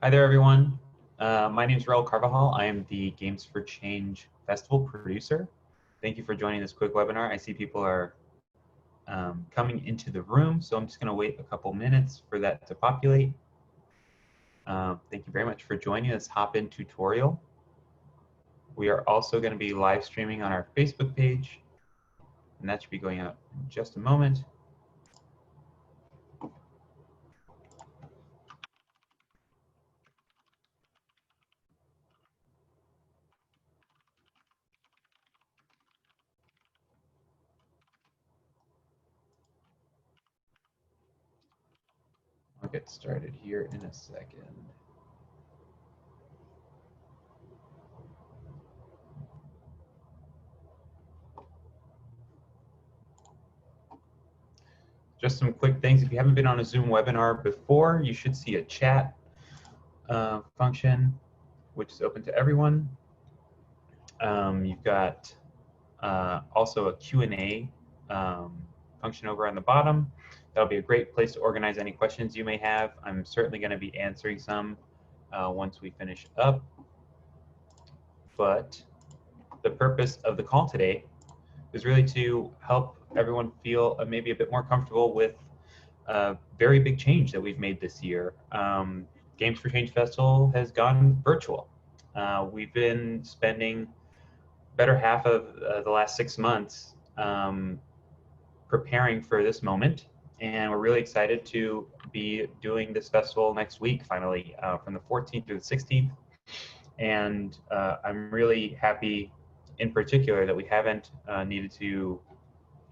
Hi there, everyone. My name is Raul Carvajal. I am the Games for Change Festival producer. Thank you for joining this quick webinar. I see people are coming into the room, so I'm just going to wait a couple minutes for that to populate. Thank you very much for joining this Hopin tutorial. We are also going to be live streaming on our Facebook page, and that should be going out in just a moment. I'll get started here in a second. Just some quick things. If you haven't been on a Zoom webinar before, you should see a chat function, which is open to everyone. You've got also a Q&A function over on the bottom. That'll be a great place to organize any questions you may have. I'm certainly going to be answering some once we finish up. But the purpose of the call today is really to help everyone feel maybe a bit more comfortable with a very big change that we've made this year. Games for Change Festival has gone virtual. We've been spending better half of the last 6 months preparing for this moment, and we're really excited to be doing this festival next week, finally, from the 14th through the 16th. And I'm really happy in particular that we haven't needed to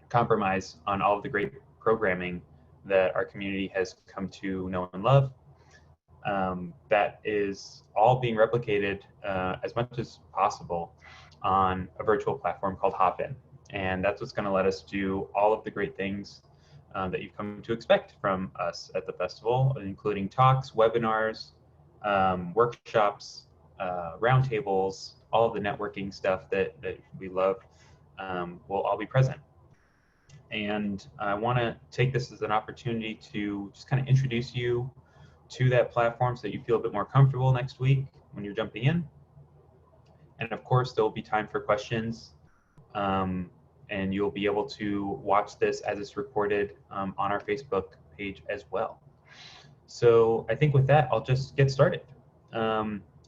compromise on all of the great programming that our community has come to know and love. That is all being replicated as much as possible on a virtual platform called Hopin. And that's what's going to let us do all of the great things that you've come to expect from us at the festival, including talks, webinars, workshops, roundtables, all of the networking stuff that we love will all be present. And I want to take this as an opportunity to just kind of introduce you to that platform so that you feel a bit more comfortable next week when you're jumping in. And of course, there will be time for questions, and you'll be able to watch this as it's recorded on our Facebook page as well. So I think with that, I'll just get started.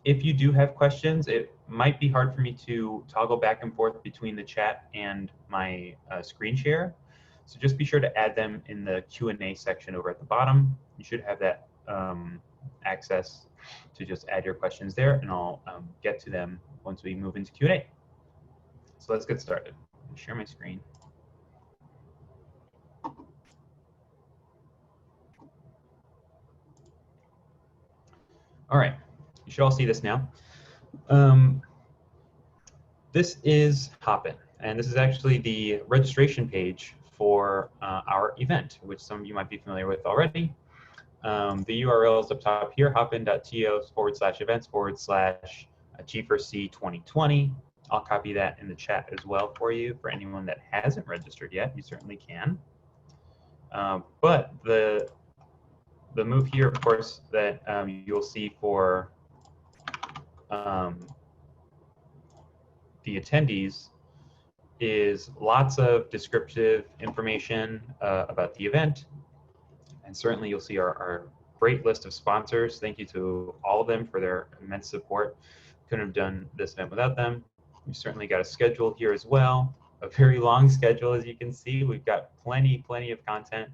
If you do have questions, it might be hard for me to toggle back and forth between the chat and my screen share. So just be sure to add them in the Q&A section over at the bottom. You should have that access to just add your questions there, and I'll get to them once we move into Q&A. So let's get started. I'll share my screen. All right, you should all see this now. This is Hopin, and this is actually the registration page for our event, which some of you might be familiar with already. The URL is up top here, hopin.to/events/G4C 2020. I'll copy that in the chat as well for you. For anyone that hasn't registered yet, you certainly can. But the move here, of course, that you'll see for the attendees is lots of descriptive information about the event. And certainly you'll see our great list of sponsors. Thank you to all of them for their immense support. Couldn't have done this event without them. We've certainly got a schedule here as well, a very long schedule, as you can see. We've got plenty of content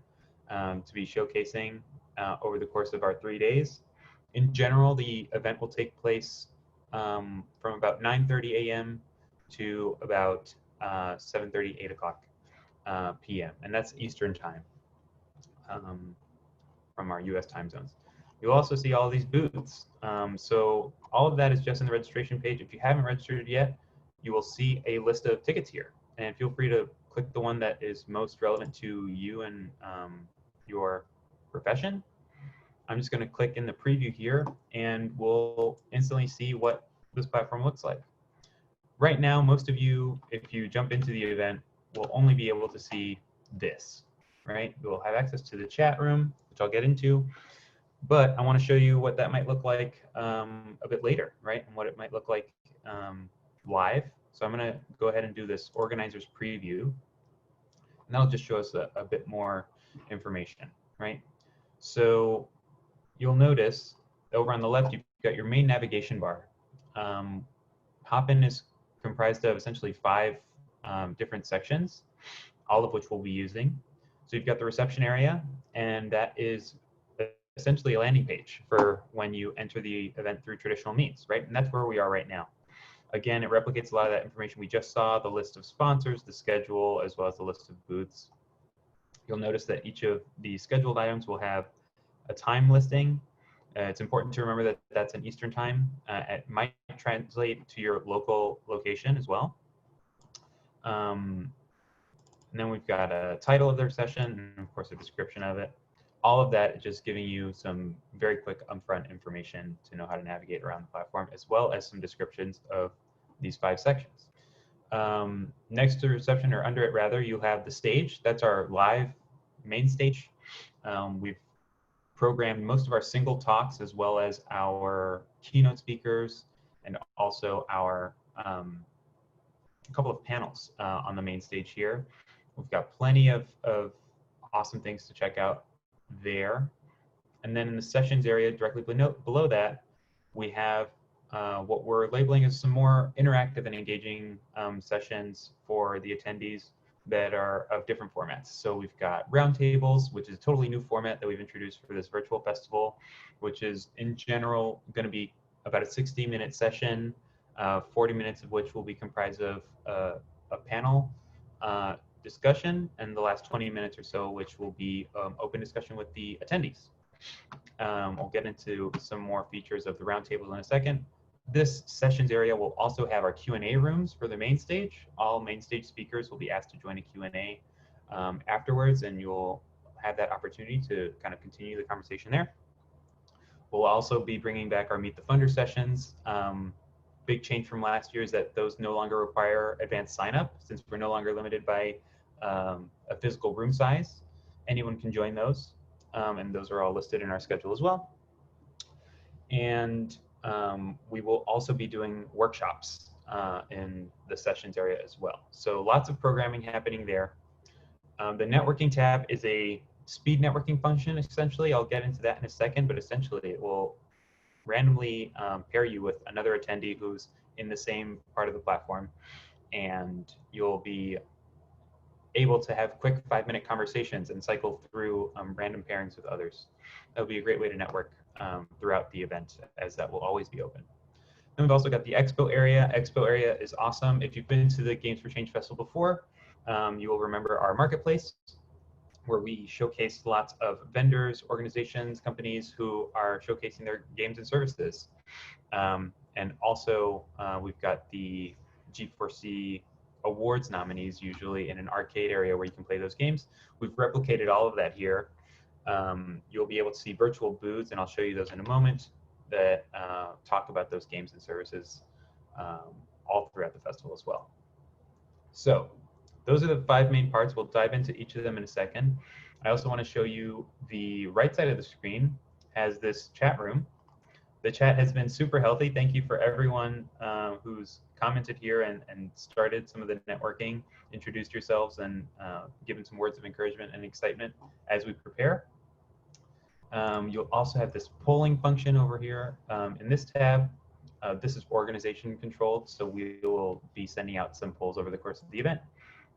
to be showcasing over the course of our 3 days. In general, the event will take place from about 9:30 a.m. to about 7:30, 8 o'clock p.m. And that's Eastern time from our US time zones. You'll also see all these booths. So all of that is just in the registration page. If you haven't registered yet, you will see a list of tickets here. And feel free to click the one that is most relevant to you and your profession. I'm just going to click in the preview here, and we'll instantly see what this platform looks like. Right now, most of you, if you jump into the event, will only be able to see this, right? We'll have access to the chat room, which I'll get into, But I want to show you what that might look like a bit later, right? And what it might look like live. So I'm going to go ahead and do this organizer's preview. And that'll just show us a bit more information, right? So you'll notice over on the left, you've got your main navigation bar. Hopin is comprised of essentially 5 different sections, all of which we'll be using. So you've got the reception area, and that is essentially a landing page for when you enter the event through traditional means, right? And that's where we are right now. Again, it replicates a lot of that information we just saw, the list of sponsors, the schedule, as well as the list of booths. You'll notice that each of the scheduled items will have a time listing. It's important to remember that that's in Eastern time. It might translate to your local location as well. And then we've got a title of their session and of course a description of it. All of that is just giving you some very quick upfront information to know how to navigate around the platform, as well as some descriptions of these 5 sections. Next to reception, or under it rather, you have the stage. That's our live main stage. We've programmed most of our single talks as well as our keynote speakers and also our couple of panels on the main stage here. We've got plenty of awesome things to check out there. And then in the sessions area directly below that, we have what we're labeling as some more interactive and engaging sessions for the attendees that are of different formats. So we've got roundtables, which is a totally new format that we've introduced for this virtual festival, which is in general going to be about a 60-minute session, 40 minutes of which will be comprised of a panel discussion, and the last 20 minutes or so, which will be open discussion with the attendees. We'll get into some more features of the roundtables in a second. This sessions area will also have our Q&A rooms for the main stage. All main stage speakers will be asked to join a Q&A afterwards, and you'll have that opportunity to kind of continue the conversation there. We'll also be bringing back our Meet the Funder sessions. Big change from last year is that those no longer require advanced sign up, since we're no longer limited by a physical room size. Anyone can join those, and those are all listed in our schedule as well. And we will also be doing workshops in the sessions area as well. So lots of programming happening there. The networking tab is a speed networking function, essentially. I'll get into that in a second, but essentially it will randomly pair you with another attendee who's in the same part of the platform, and you'll be able to have quick 5-minute conversations and cycle through random pairings with others. That'll be a great way to network throughout the event, as that will always be open. Then we've also got the Expo area. Expo area is awesome. If you've been to the Games for Change Festival before, you will remember our marketplace, where we showcase lots of vendors, organizations, companies who are showcasing their games and services. And also, we've got the G4C awards nominees, usually in an arcade area where you can play those games. We've replicated all of that here. You'll be able to see virtual booths, and I'll show you those in a moment, that talk about those games and services all throughout the festival as well. So those are the 5 main parts. We'll dive into each of them in a second. I also want to show you the right side of the screen has this chat room. The chat has been super healthy. Thank you for everyone who's commented here and started some of the networking, introduced yourselves, and given some words of encouragement and excitement as we prepare. You'll also have this polling function over here in this tab. This is organization controlled, so we will be sending out some polls over the course of the event.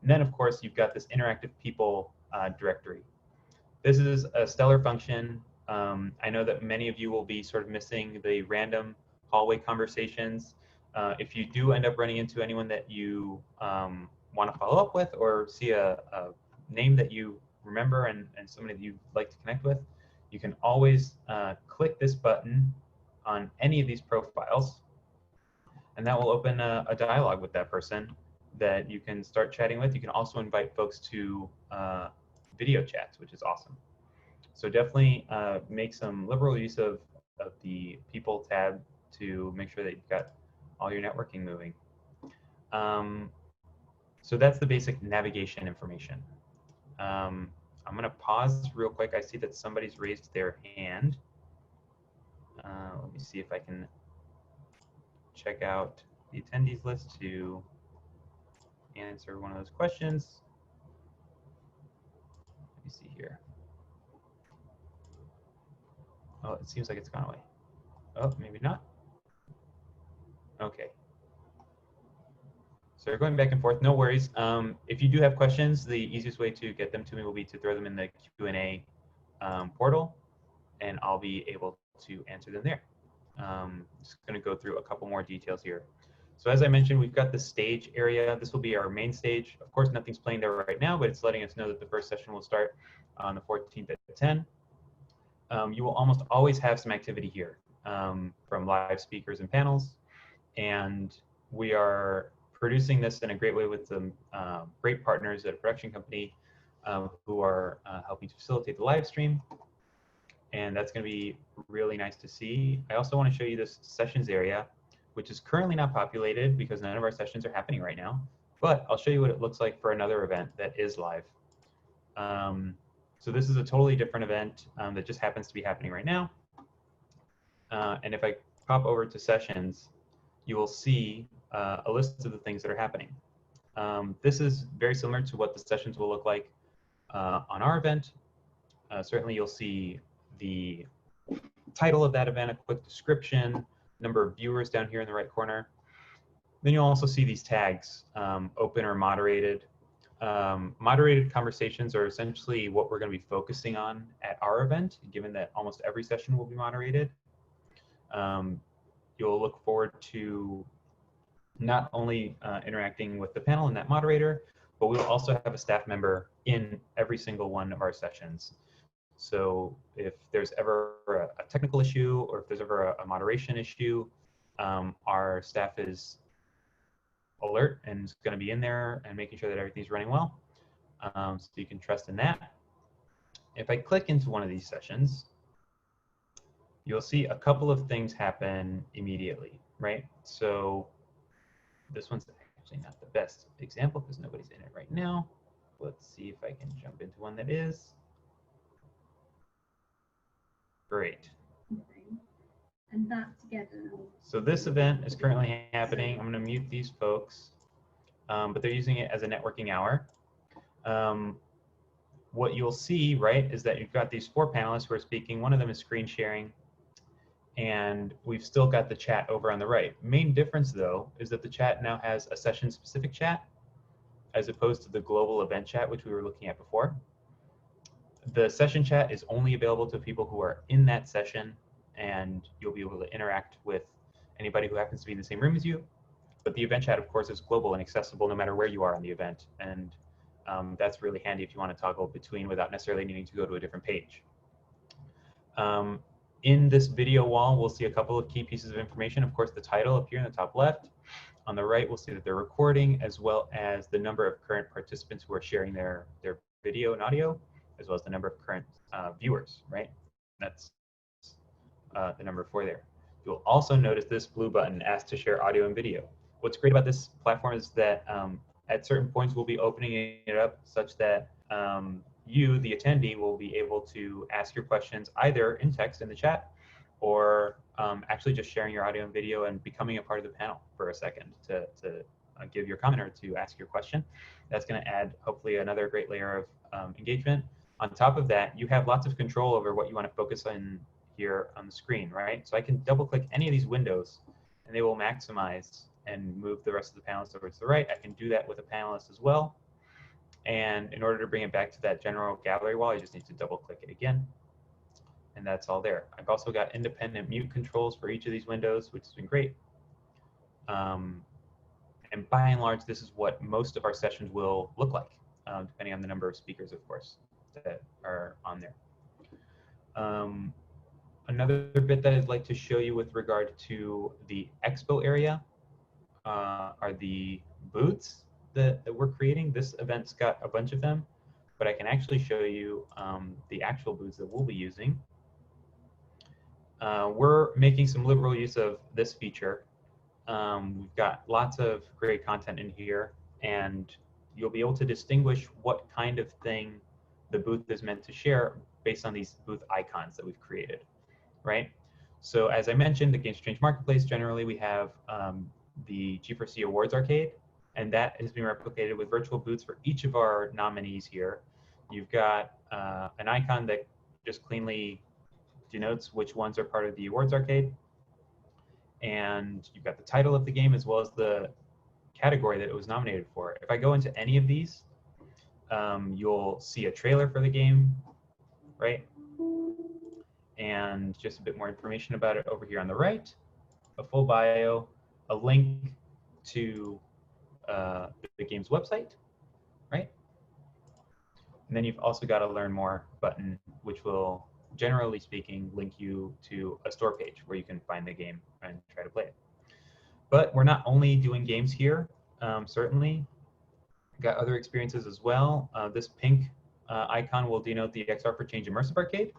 And then, of course, you've got this interactive people directory. This is a stellar function. I know that many of you will be sort of missing the random hallway conversations. If you do end up running into anyone that you want to follow up with, or see a name that you remember and somebody that you'd like to connect with, you can always click this button on any of these profiles, and that will open a dialogue with that person that you can start chatting with. You can also invite folks to video chats, which is awesome. So definitely make some liberal use of the people tab to make sure that you've got all your networking moving. So that's the basic navigation information. I'm going to pause real quick. I see that somebody's raised their hand. Let me see if I can check out the attendees list to answer one of those questions. Let me see here. Oh, it seems like it's gone away. Oh, maybe not. Okay. So we're going back and forth, no worries. If you do have questions, the easiest way to get them to me will be to throw them in the Q&A portal, and I'll be able to answer them there. Just gonna go through a couple more details here. So as I mentioned, we've got the stage area. This will be our main stage. Of course, nothing's playing there right now, but it's letting us know that the first session will start on the 14th at 10. You will almost always have some activity here from live speakers and panels. And we are producing this in a great way with some great partners at a production company who are helping to facilitate the live stream. And that's going to be really nice to see. I also want to show you this sessions area, which is currently not populated because none of our sessions are happening right now. But I'll show you what it looks like for another event that is live. So this is a totally different event that just happens to be happening right now. And if I pop over to sessions, you will see a list of the things that are happening. This is very similar to what the sessions will look like on our event. Certainly you'll see the title of that event, a quick description, number of viewers down here in the right corner. Then you'll also see these tags, open or moderated. Moderated conversations are essentially what we're going to be focusing on at our event, given that almost every session will be moderated. You'll look forward to not only interacting with the panel and that moderator, but we will also have a staff member in every single one of our sessions. So if there's ever a technical issue or if there's ever a moderation issue, our staff is alert and is going to be in there and making sure that everything's running well. So you can trust in that. If I click into one of these sessions, you'll see a couple of things happen immediately, right? So this one's actually not the best example because nobody's in it right now. Let's see if I can jump into one that is. Great. And that together. So this event is currently happening. I'm going to mute these folks, but they're using it as a networking hour. What you'll see, right, is that you've got these 4 panelists who are speaking. One of them is screen sharing, and we've still got the chat over on the right. Main difference, though, is that the chat now has a session-specific chat as opposed to the global event chat, which we were looking at before. The session chat is only available to people who are in that session, and you'll be able to interact with anybody who happens to be in the same room as you. But the event chat, of course, is global and accessible no matter where you are on the event. And that's really handy if you want to toggle between without necessarily needing to go to a different page. In this video wall, we'll see a couple of key pieces of information. Of course, the title up here in the top left. On the right, we'll see that they're recording, as well as the number of current participants who are sharing their video and audio, as well as the number of current viewers, right? That's the number 4 there. You'll also notice this blue button, Ask to Share Audio and Video. What's great about this platform is that at certain points, we'll be opening it up such that you, the attendee, will be able to ask your questions either in text in the chat or actually just sharing your audio and video and becoming a part of the panel for a second to give your comment or to ask your question. That's going to add, hopefully, another great layer of engagement. On top of that, you have lots of control over what you want to focus on here on the screen, right? So I can double click any of these windows and they will maximize and move the rest of the panelists over to the right. I can do that with a panelist as well. And in order to bring it back to that general gallery wall, I just need to double click it again. And that's all there. I've also got independent mute controls for each of these windows, which has been great. And by and large, this is what most of our sessions will look like, depending on the number of speakers, of course, that are on there. Another bit that I'd like to show you with regard to the expo area are the booths that we're creating. This event's got a bunch of them, but I can actually show you the actual booths that we'll be using. We're making some liberal use of this feature. We've got lots of great content in here, and you'll be able to distinguish what kind of thing the booth is meant to share based on these booth icons that we've created, right? So as I mentioned, the Games for Change Marketplace, generally we have the G4C Awards Arcade, and that is being replicated with virtual booths for each of our nominees here. You've got an icon that just cleanly denotes which ones are part of the awards arcade. And you've got the title of the game as well as the category that it was nominated for. If I go into any of these, you'll see a trailer for the game, right? And just a bit more information about it over here on the right, a full bio, a link to the game's website, right? And then you've also got a learn more button, which will, generally speaking, link you to a store page where you can find the game and try to play it. But we're not only doing games here, certainly. We've got other experiences as well. This pink icon will denote the XR for Change Immersive Arcade.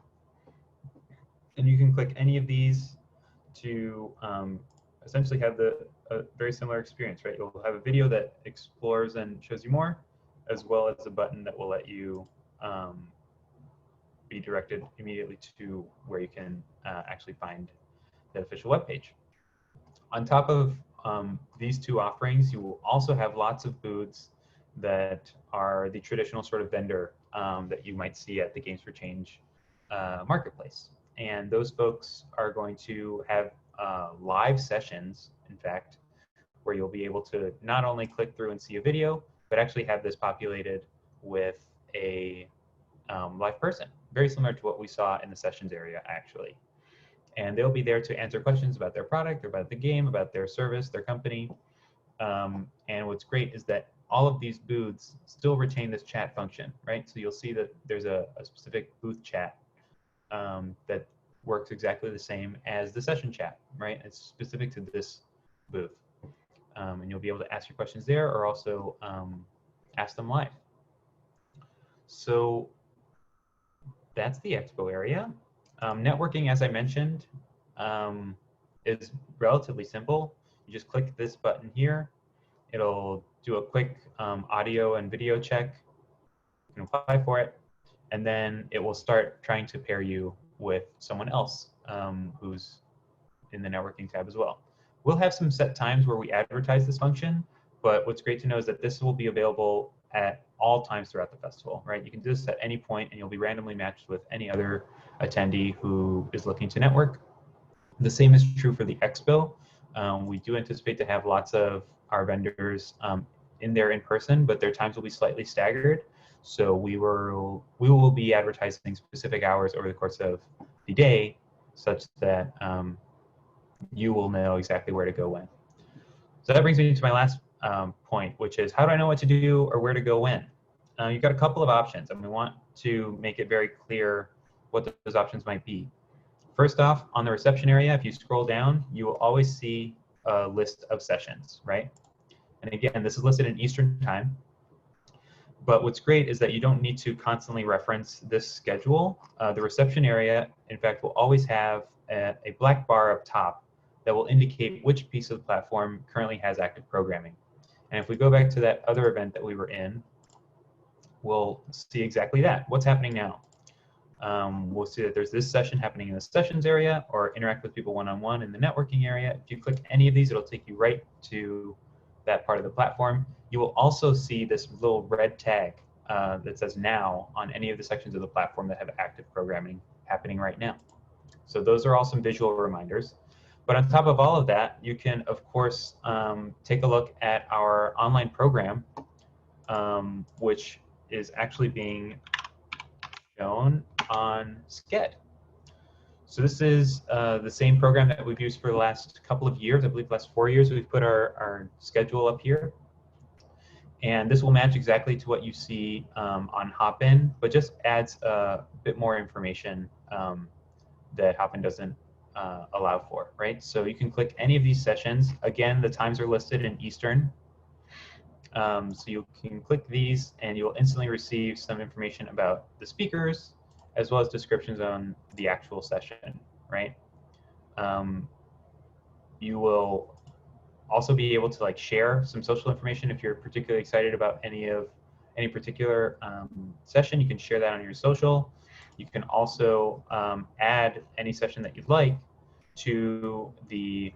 And you can click any of these to essentially have a very similar experience, right? You'll have a video that explores and shows you more, as well as a button that will let you be directed immediately to where you can actually find the official webpage. On top of these two offerings, you will also have lots of booths that are the traditional sort of vendor that you might see at the Games for Change marketplace. And those folks are going to have live sessions, in fact, where you'll be able to not only click through and see a video, but actually have this populated with a live person, very similar to what we saw in the sessions area, actually. And they'll be there to answer questions about their product, or about the game, about their service, their company. And what's great is that all of these booths still retain this chat function, right? So you'll see that there's a specific booth chat that works exactly the same as the session chat, right? It's specific to this booth. And you'll be able to ask your questions there, or also ask them live. So that's the expo area. Networking, as I mentioned, is relatively simple. You just click this button here. It'll do a quick audio and video check. You can apply for it. And then it will start trying to pair you with someone else who's in the networking tab as well. We'll have some set times where we advertise this function, but what's great to know is that this will be available at all times throughout the festival, right? You can do this at any point and you'll be randomly matched with any other attendee who is looking to network. The same is true for the expo. We do anticipate to have lots of our vendors in there in person, but their times will be slightly staggered. So we will be advertising specific hours over the course of the day, such that you will know exactly where to go when. So that brings me to my last point, which is how do I know what to do or where to go when? You've got a couple of options, and we want to make it very clear what those options might be. First off, on the reception area, if you scroll down, you will always see a list of sessions, right? And again, this is listed in Eastern time. But what's great is that you don't need to constantly reference this schedule. The reception area, in fact, will always have a black bar up top that will indicate which piece of the platform currently has active programming. And if we go back to that other event that we were in, we'll see exactly that. What's happening now? We'll see that there's this session happening in the sessions area, or interact with people one-on-one in the networking area. If you click any of these, it'll take you right to that part of the platform. You will also see this little red tag that says now on any of the sections of the platform that have active programming happening right now. So those are all some visual reminders. But on top of all of that, you can, of course, take a look at our online program, which is actually being shown on Sched. So this is the same program that we've used for the last couple of years. I believe the last 4 years we've put our schedule up here. And this will match exactly to what you see on Hopin, but just adds a bit more information that Hopin doesn't allow for, right? So you can click any of these sessions. Again, the times are listed in Eastern. So you can click these and you'll instantly receive some information about the speakers, as well as descriptions on the actual session, right? You will also be able to share some social information if you're particularly excited about any particular session. You can share that on your social. You can also add any session that you'd like to the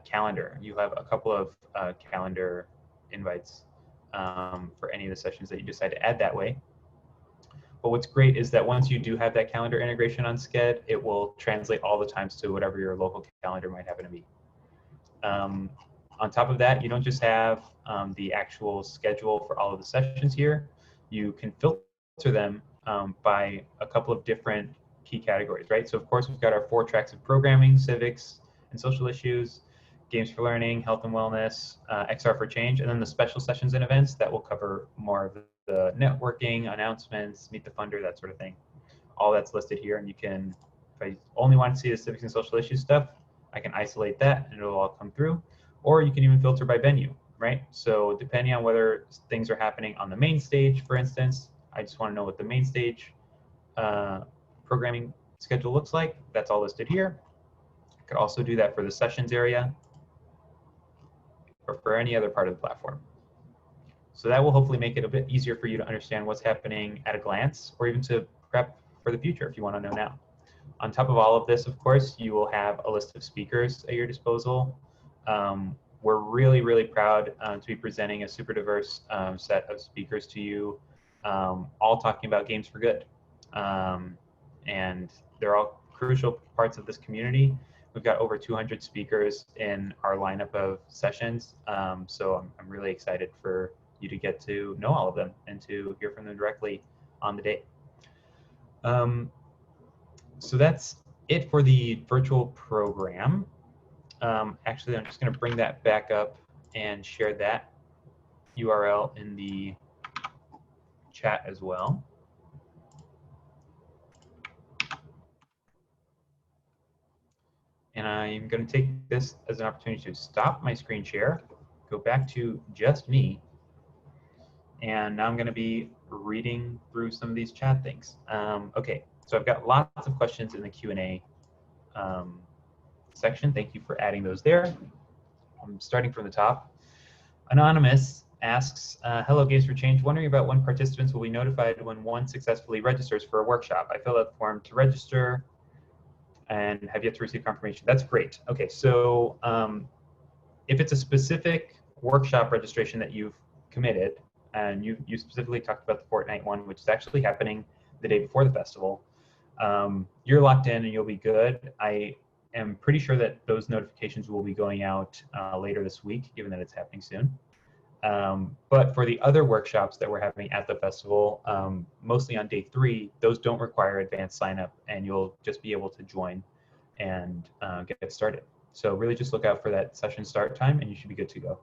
calendar. You have a couple of calendar invites for any of the sessions that you decide to add that way. But what's great is that once you do have that calendar integration on Sched, it will translate all the times to whatever your local calendar might happen to be. On top of that, you don't just have the actual schedule for all of the sessions here. You can filter them by a couple of different key categories, right? So of course, we've got our 4 tracks of programming, civics and social issues, games for learning, health and wellness, XR for change, and then the special sessions and events that will cover more of the networking, announcements, meet the funder, that sort of thing. All that's listed here, and you can, if I only want to see the civics and social issues stuff, I can isolate that and it'll all come through. Or you can even filter by venue, right? So depending on whether things are happening on the main stage, for instance, I just want to know what the main stage programming schedule looks like. That's all listed here. I could also do that for the sessions area or for any other part of the platform. So that will hopefully make it a bit easier for you to understand what's happening at a glance, or even to prep for the future if you want to know now. On top of all of this, of course, you will have a list of speakers at your disposal. We're really, really proud to be presenting a super diverse set of speakers to you, all talking about games for good. And they're all crucial parts of this community. We've got over 200 speakers in our lineup of sessions. So I'm really excited for you to get to know all of them and to hear from them directly on the day. So that's it for the virtual program. Actually, I'm just going to bring that back up and share that URL in the chat as well. And I'm going to take this as an opportunity to stop my screen share, go back to just me, and now I'm going to be reading through some of these chat things. Okay, so I've got lots of questions in the Q&A section. Thank you for adding those there. I'm starting from the top. Anonymous asks, hello Games for Change, wondering about when participants will be notified when one successfully registers for a workshop. I filled out the form to register and have yet to receive confirmation. That's great. Okay, so if it's a specific workshop registration that you've committed, and you specifically talked about the Fortnite one, which is actually happening the day before the festival, you're locked in and you'll be good. I am pretty sure that those notifications will be going out later this week, given that it's happening soon. But for the other workshops that we're having at the festival, mostly on day 3, those don't require advanced sign up, and you'll just be able to join and get started. So really just look out for that session start time and you should be good to go.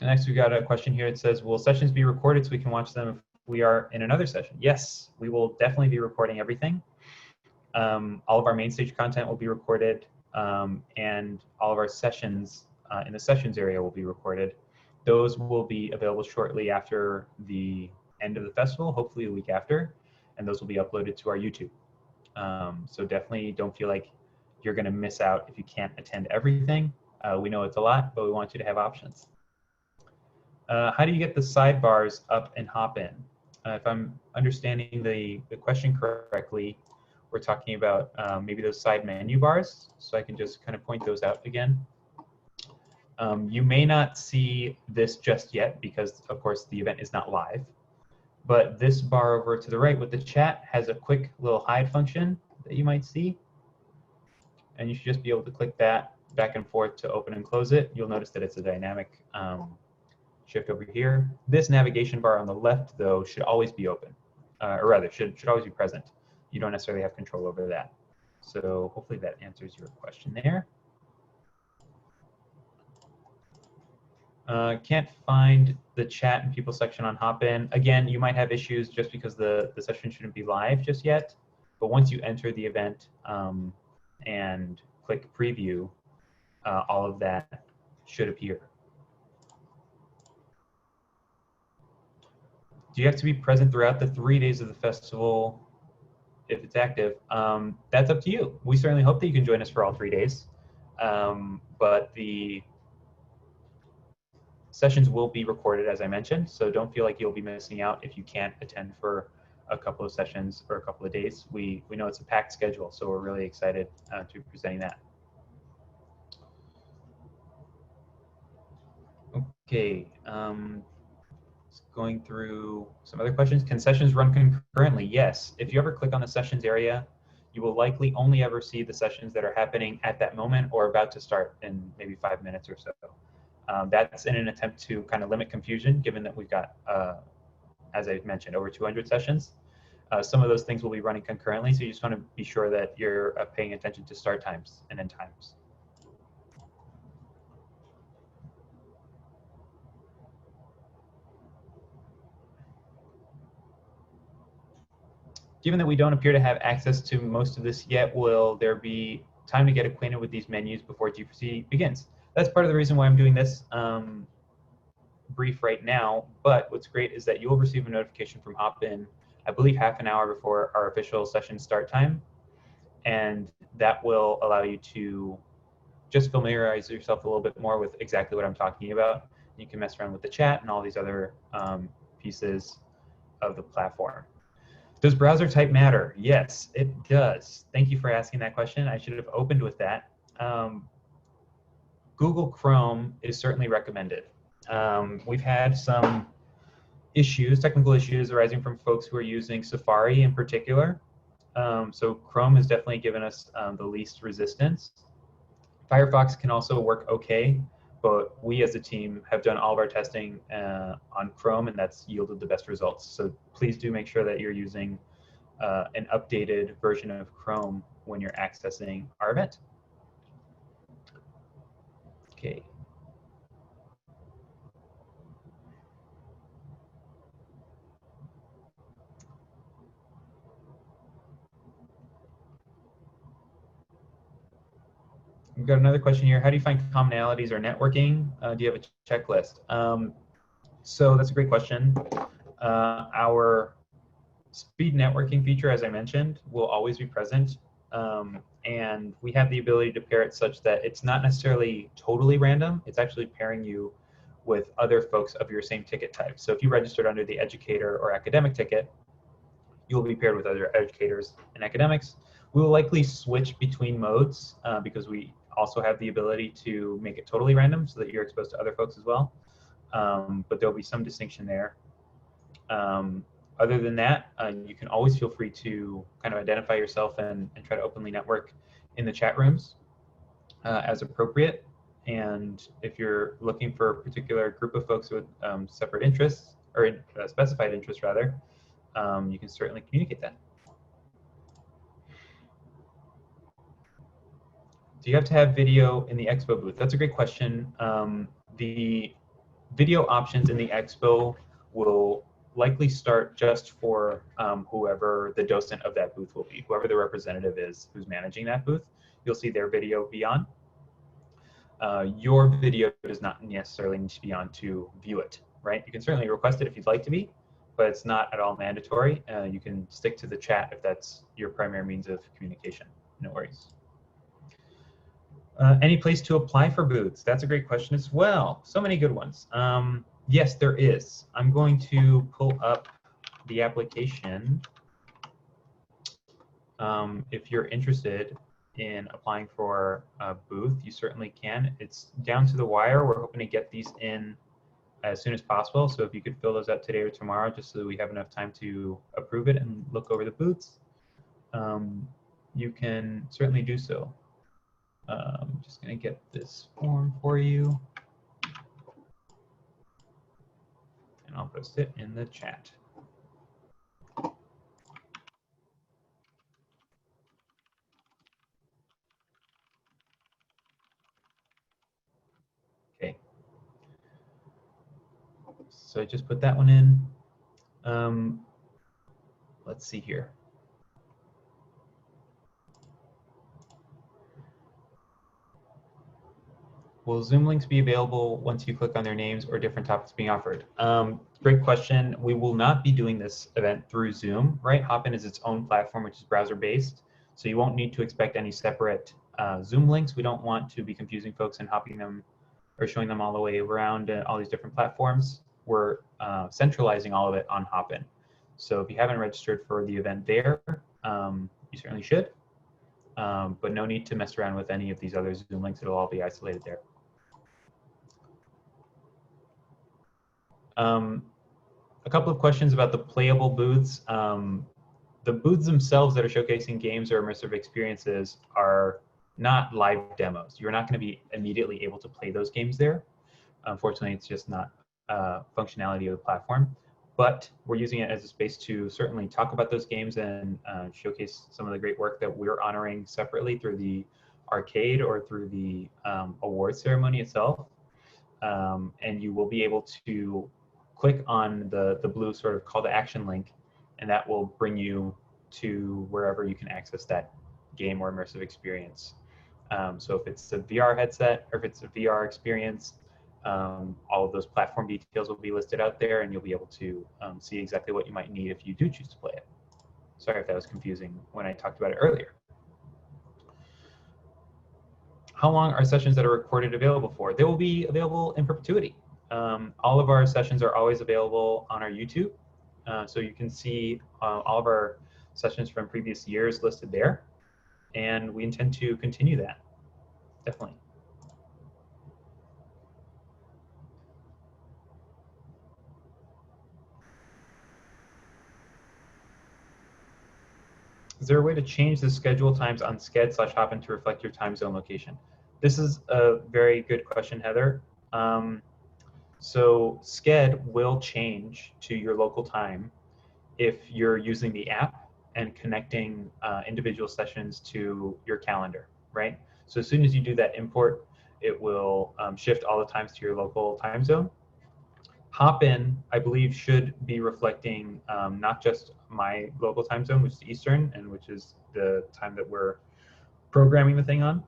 Next, we got a question here. It says, will sessions be recorded so we can watch them if we are in another session? Yes, we will definitely be recording everything. All of our main stage content will be recorded, and all of our sessions in the sessions area will be recorded. Those will be available shortly after the end of the festival, hopefully a week after, and those will be uploaded to our YouTube. So definitely don't feel like you're going to miss out if you can't attend everything. We know it's a lot, but we want you to have options. How do you get the sidebars up in Hopin? If I'm understanding the question correctly, we're talking about maybe those side menu bars. So I can just kind of point those out again. You may not see this just yet because, of course, the event is not live. But this bar over to the right with the chat has a quick little hide function that you might see. And you should just be able to click that back and forth to open and close it. You'll notice that it's a dynamic shift over here. This navigation bar on the left, though, should always be open, or rather, should always be present. You don't necessarily have control over that. So hopefully that answers your question there. Can't find the chat and people section on Hopin. Again, you might have issues just because the session shouldn't be live just yet. But once you enter the event and click preview, all of that should appear. Do you have to be present throughout the 3 days of the festival if it's active? That's up to you. We certainly hope that you can join us for all 3 days. But the sessions will be recorded, as I mentioned, so don't feel like you'll be missing out if you can't attend for a couple of sessions or a couple of days. We know it's a packed schedule, so we're really excited to be presenting that. Okay, going through some other questions. Can sessions run concurrently? Yes. If you ever click on the sessions area, you will likely only ever see the sessions that are happening at that moment or about to start in maybe 5 minutes or so. That's in an attempt to kind of limit confusion, given that we've got, as I mentioned, over 200 sessions. Some of those things will be running concurrently, so you just want to be sure that you're paying attention to start times and end times. Given that we don't appear to have access to most of this yet, will there be time to get acquainted with these menus before GPC begins? That's part of the reason why I'm doing this brief right now, but what's great is that you'll receive a notification from Hopin, I believe half an hour before our official session start time, and that will allow you to just familiarize yourself a little bit more with exactly what I'm talking about. You can mess around with the chat and all these other pieces of the platform. Does browser type matter? Yes, it does. Thank you for asking that question. I should have opened with that. Google Chrome is certainly recommended. We've had some issues, technical issues arising from folks who are using Safari in particular. So Chrome has definitely given us the least resistance. Firefox can also work okay, but we as a team have done all of our testing on Chrome, and that's yielded the best results. So please do make sure that you're using an updated version of Chrome when you're accessing our event. Okay. We've got another question here. How do you find commonalities or networking? Do you have a checklist? So that's a great question. Our speed networking feature, as I mentioned, will always be present. And we have the ability to pair it such that it's not necessarily totally random. It's actually pairing you with other folks of your same ticket type. So if you registered under the educator or academic ticket, you'll be paired with other educators and academics. We will likely switch between modes because we also have the ability to make it totally random so that you're exposed to other folks as well. But there'll be some distinction there. Other than that, you can always feel free to kind of identify yourself and try to openly network in the chat rooms as appropriate. And if you're looking for a particular group of folks with separate interests, or specified interests rather, you can certainly communicate that. Do you have to have video in the expo booth? That's a great question. The video options in the expo will likely start just for whoever the docent of that booth will be, whoever the representative is who's managing that booth. You'll see their video be on. Your video does not necessarily need to be on to view it, right? You can certainly request it if you'd like to be, but it's not at all mandatory. You can stick to the chat if that's your primary means of communication. No worries. Any place to apply for booths? That's a great question as well. So many good ones. Yes, there is. I'm going to pull up the application. If you're interested in applying for a booth, you certainly can. It's down to the wire. We're hoping to get these in as soon as possible. So if you could fill those out today or tomorrow, just so that we have enough time to approve it and look over the booths, you can certainly do so. I'm just going to get this form for you. And I'll post it in the chat. Okay. So I just put that one in. Let's see here. Will Zoom links be available once you click on their names or different topics being offered? Great question. We will not be doing this event through Zoom, right? Hopin is its own platform, which is browser-based. So you won't need to expect any separate Zoom links. We don't want to be confusing folks and hopping them or showing them all the way around all these different platforms. We're centralizing all of it on Hopin. So if you haven't registered for the event there, you certainly should. But no need to mess around with any of these other Zoom links. It'll all be isolated there. A couple of questions about the playable booths. The booths themselves that are showcasing games or immersive experiences are not live demos. You're not going to be immediately able to play those games there. Unfortunately, it's just not functionality of the platform. But we're using it as a space to certainly talk about those games and showcase some of the great work that we're honoring separately through the arcade or through the award ceremony itself. And you will be able to click on the blue sort of call to action link, and that will bring you to wherever you can access that game or immersive experience. So if it's a VR headset or if it's a VR experience, all of those platform details will be listed out there, and you'll be able to see exactly what you might need if you do choose to play it. Sorry if that was confusing when I talked about it earlier. How long are sessions that are recorded available for? They will be available in perpetuity. All of our sessions are always available on our YouTube. So you can see all of our sessions from previous years listed there. And we intend to continue that, definitely. Is there a way to change the schedule times on Sched/Hopin to reflect your time zone location? This is a very good question, Heather. So Sched will change to your local time if you're using the app and connecting individual sessions to your calendar, right? So as soon as you do that import, it will shift all the times to your local time zone. Hopin, I believe, should be reflecting not just my local time zone, which is Eastern, and which is the time that we're programming the thing on,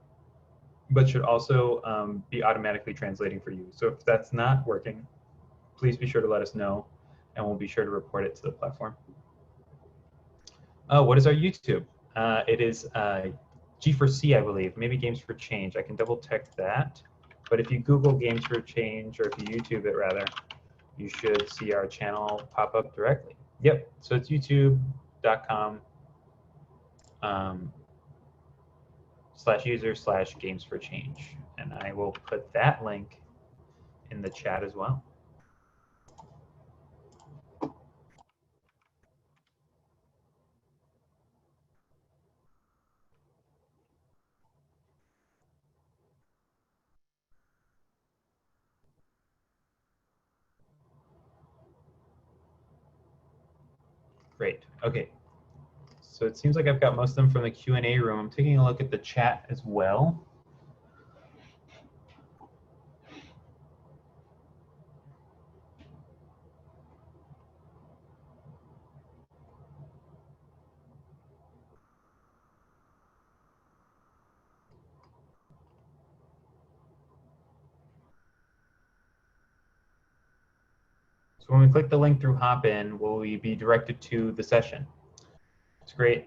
but should also be automatically translating for you. So if that's not working, please be sure to let us know, and we'll be sure to report it to the platform. What is our YouTube? It is G4C, I believe, maybe Games for Change. I can double check that. But if you Google Games for Change, or if you YouTube it rather, you should see our channel pop up directly. Yep, so it's youtube.com /user/Games for Change. And I will put that link in the chat as well. Great, okay. So it seems like I've got most of them from the Q&A room. I'm taking a look at the chat as well. So when we click the link through Hopin, will we be directed to the session? It's a great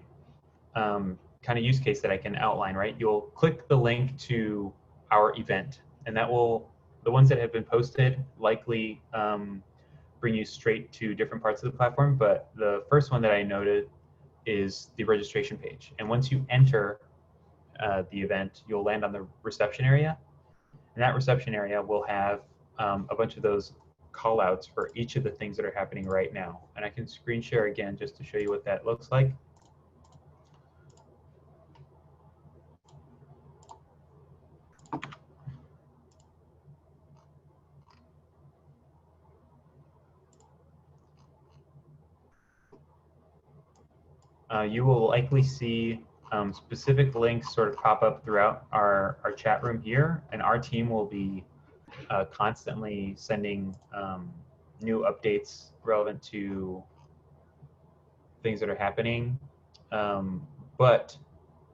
kind of use case that I can outline, right? You'll click the link to our event, and that will, the ones that have been posted likely bring you straight to different parts of the platform, but the first one that I noted is the registration page. And once you enter the event, you'll land on the reception area, and that reception area will have a bunch of those call outs for each of the things that are happening right now. And I can screen share again just to show you what that looks like. You will likely see specific links sort of pop up throughout our chat room here, and our team will be constantly sending new updates relevant to things that are happening. But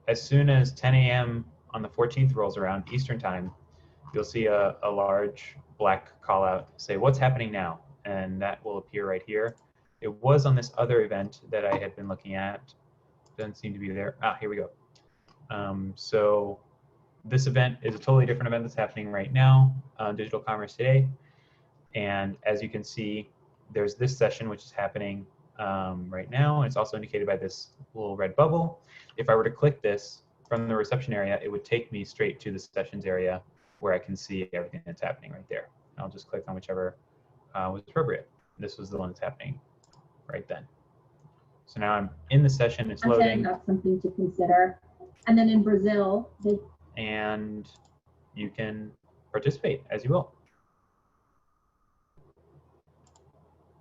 as soon as 10 a.m. on the 14th rolls around Eastern time, you'll see a large black call out say, what's happening now? And that will appear right here. It was on this other event that I had been looking at. Doesn't seem to be there. Ah, here we go. So this event is a totally different event that's happening right now on Digital Commerce Today. And as you can see, there's this session which is happening right now. It's also indicated by this little red bubble. If I were to click this from the reception area, it would take me straight to the sessions area where I can see everything that's happening right there. I'll just click on whichever was appropriate. This was the one that's happening right then. So now I'm in the session, it's loading. That's something to consider. And then in Brazil, and you can participate as you will.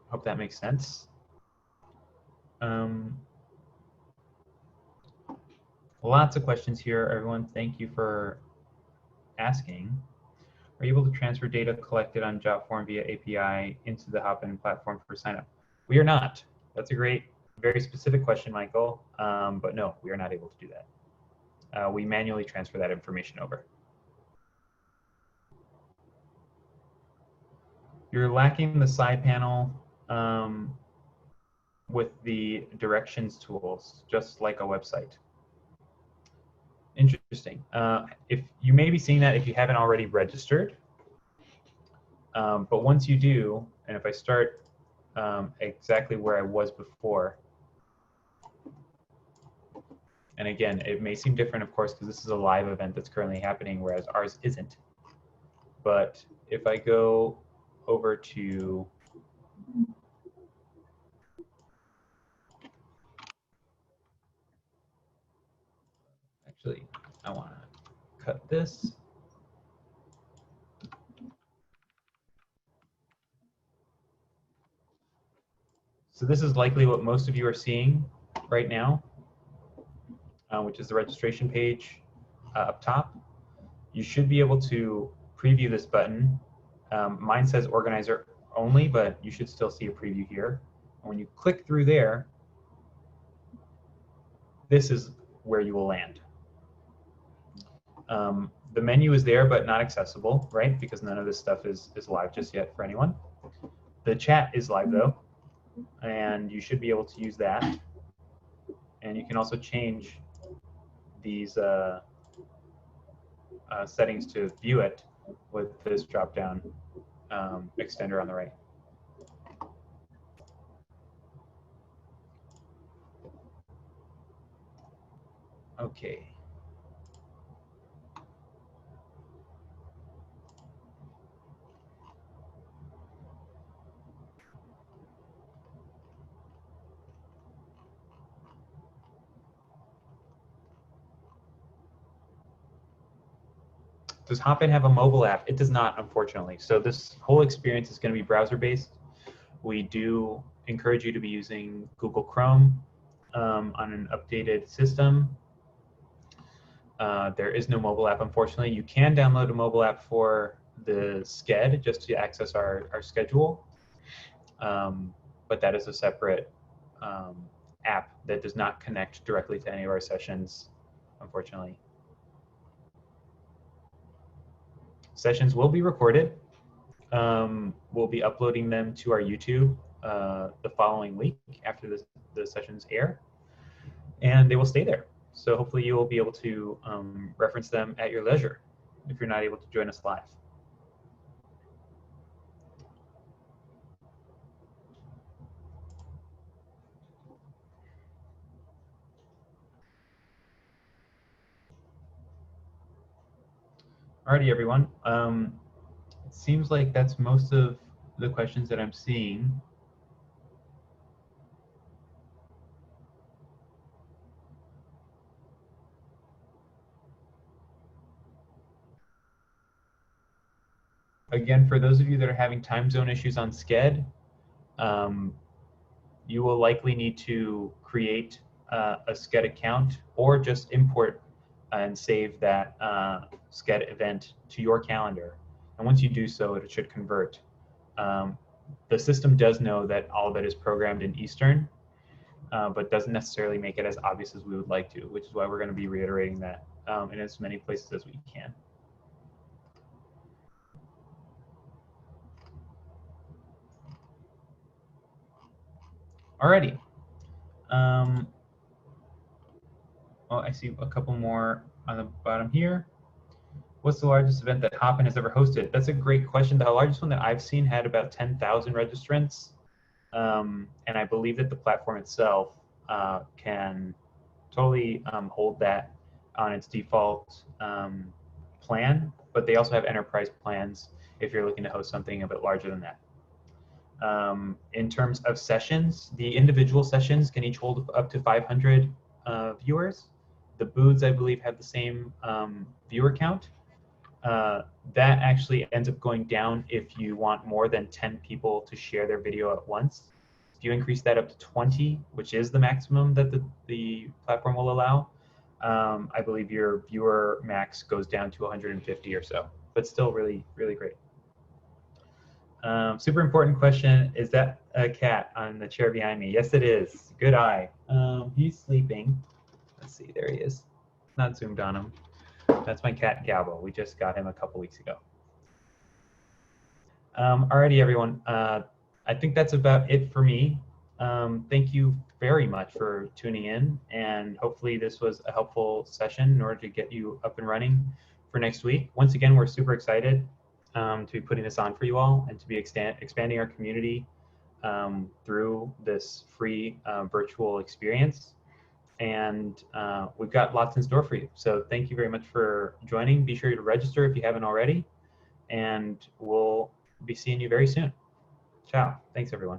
Hope that makes sense. Lots of questions here, everyone. Thank you for asking. Are you able to transfer data collected on JotForm via API into the Hopin platform for signup? We are not. That's a great, very specific question, Michael. But no, we are not able to do that. We manually transfer that information over. You're lacking the side panel with the directions tools, just like a website. Interesting. If you may be seeing that if you haven't already registered, but once you do, and if I start exactly where I was before, and again, it may seem different, of course, because this is a live event that's currently happening, whereas ours isn't. But if I go over to actually, I want to cut this. So this is likely what most of you are seeing right now, which is the registration page up top. You should be able to preview this button. Mine says organizer only, but you should still see a preview here. And when you click through there, this is where you will land. The menu is there, but not accessible, right? Because none of this stuff is live just yet for anyone. The chat is live though, and you should be able to use that. And you can also change these settings to view it with this drop-down extender on the right. Okay. Does Hopin have a mobile app? It does not, unfortunately. So this whole experience is going to be browser-based. We do encourage you to be using Google Chrome on an updated system. There is no mobile app, unfortunately. You can download a mobile app for the Sched just to access our schedule, but that is a separate app that does not connect directly to any of our sessions, unfortunately. Sessions will be recorded. We'll be uploading them to our YouTube the following week after the sessions air, and they will stay there. So hopefully you will be able to reference them at your leisure if you're not able to join us live. Alrighty, everyone. It seems like that's most of the questions that I'm seeing. Again, for those of you that are having time zone issues on Sched, you will likely need to create a Sched account or just import and save that Sched event to your calendar. And once you do so, it should convert. The system does know that all of it is programmed in Eastern, but doesn't necessarily make it as obvious as we would like to, which is why we're going to be reiterating that in as many places as we can. Alrighty. Well, I see a couple more on the bottom here. What's the largest event that Hopin has ever hosted? That's a great question. The largest one that I've seen had about 10,000 registrants. And I believe that the platform itself can totally hold that on its default plan, but they also have enterprise plans if you're looking to host something a bit larger than that. In terms of sessions, the individual sessions can each hold up to 500 viewers. The booths, I believe, have the same viewer count. That actually ends up going down if you want more than 10 people to share their video at once. If you increase that up to 20, which is the maximum that the platform will allow, I believe your viewer max goes down to 150 or so, but still really, really great. Super important question, is that a cat on the chair behind me? Yes, it is. Good eye. He's sleeping. Let's see, there he is. Not zoomed on him. That's my cat, Gabo. We just got him a couple weeks ago. Alrighty, everyone. I think that's about it for me. Thank you very much for tuning in, and hopefully this was a helpful session in order to get you up and running for next week. Once again, we're super excited to be putting this on for you all and to be expanding our community through this free virtual experience. And we've got lots in store for you. So thank you very much for joining. Be sure to register if you haven't already, and we'll be seeing you very soon. Ciao. Thanks, everyone.